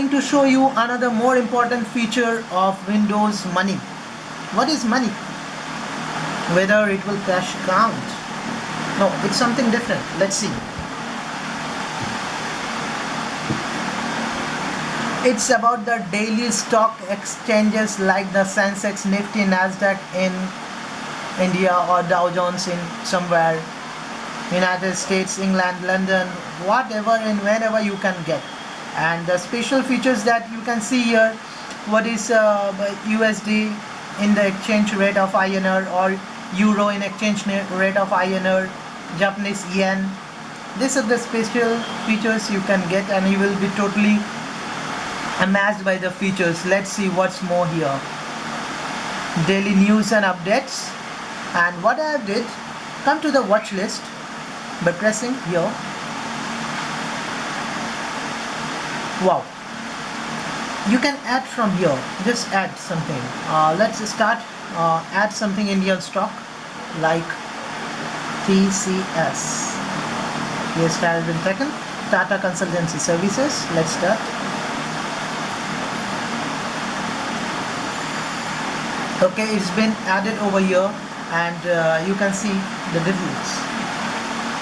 going to show you another more important feature of Windows Money. What is money? Whether it will cash count? No, it's something different. Let's see. It's about the daily stock exchanges like the Sensex, Nifty, Nasdaq in India, or Dow Jones in somewhere, United States, England, London, whatever and whenever you can get. And the special features that you can see here, what is USD in the exchange rate of INR, or Euro in exchange rate of INR, Japanese yen. These are the special features you can get, and you will be totally amazed by the features. Let's see what's more here. Daily news and updates. And what I did, come to the watch list by pressing here. Wow, you can add from here. Just add something. Let's start. Add something Indian stock like TCS. Yes, has been taken. Tata Consultancy Services. Let's start. Okay, it's been added over here, and you can see the details.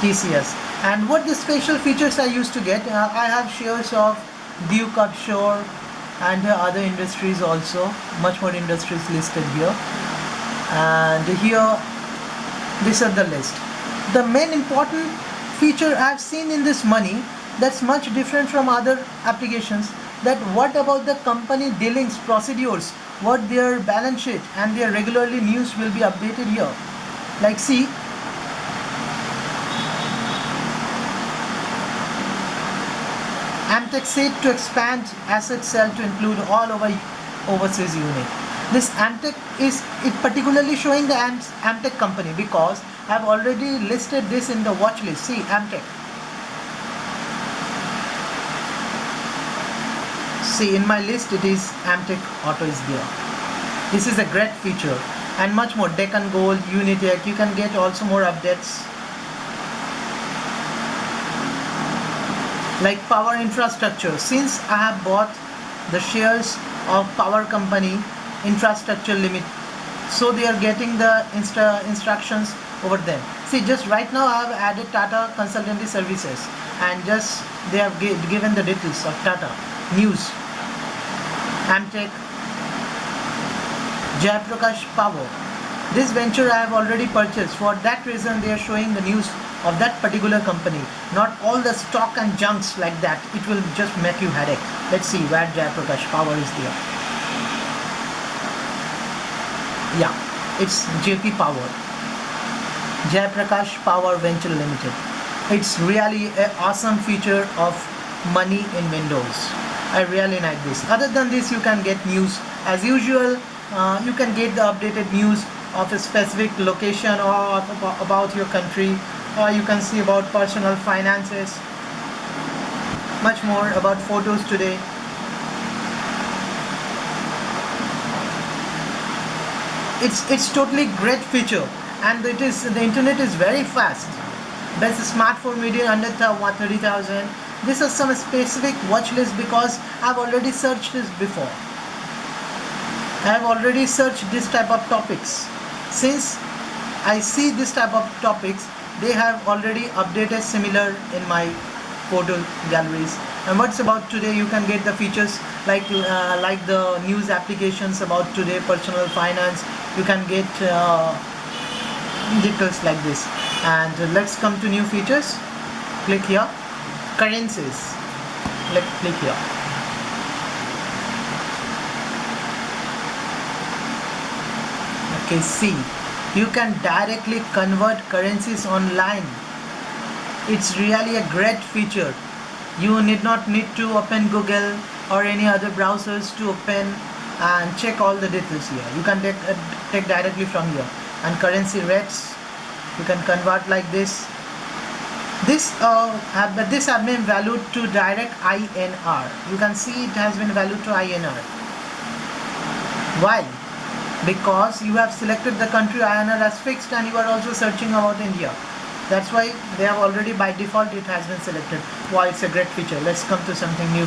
TCS. And what the special features I used to get, I have shares of Duke Offshore and other industries also, much more industries listed here. And here, these are the list. The main important feature I've seen in this money that's much different from other applications, that what about the company dealings, procedures, what their balance sheet and their regularly news will be updated here. Like see, Amtech said to expand asset sale to include all overseas unit. This Amtech is particularly showing the Amtech company because I've already listed this in the watch list. See, Amtech. See, in my list it is Amtech Auto is there. This is a great feature, and much more. Deccan Gold, Unitech, you can get also more updates. Like Power Infrastructure, since I have bought the shares of Power Company Infrastructure Limit, so they are getting the instructions over them. See, just right now I have added Tata Consultancy Services, and just they have given the details of Tata News, Amtech, Jayaprakash Power. This venture I have already purchased. For that reason they are showing the news of that particular company, not all the stock and junks like that. It will just make you headache. Let's see where Jayaprakash Power is there. Yeah, it's JP Power, Jayaprakash Power Venture Limited. It's really an awesome feature of money in Windows. I really like this. Other than this, you can get news as usual. You can get the updated news of a specific location or about your country, or you can see about personal finances, much more about photos today. It's totally great feature, and the internet is very fast. Best smartphone video under 30,000. This is some specific watch list because I've already searched this before. I have already searched this type of topics. Since I see this type of topics, they have already updated similar in my photo galleries. And what's about today, you can get the features like the news applications about today, personal finance. You can get details like this. And let's come to new features. Click here, currencies. Let's click here. Okay, see, you can directly convert currencies online. It's really a great feature. You need not to open Google or any other browsers to open and check all the details here. You can take directly from here. And currency rates, you can convert like this. This have been valued to direct INR. You can see it has been valued to INR. Why? Because you have selected the country INR as fixed, and you are also searching about India. That's why they have already by default it has been selected. Wow, it's a great feature. Let's come to something new.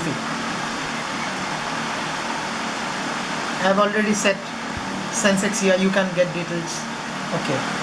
I've already set Sensex here, you can get details. Okay.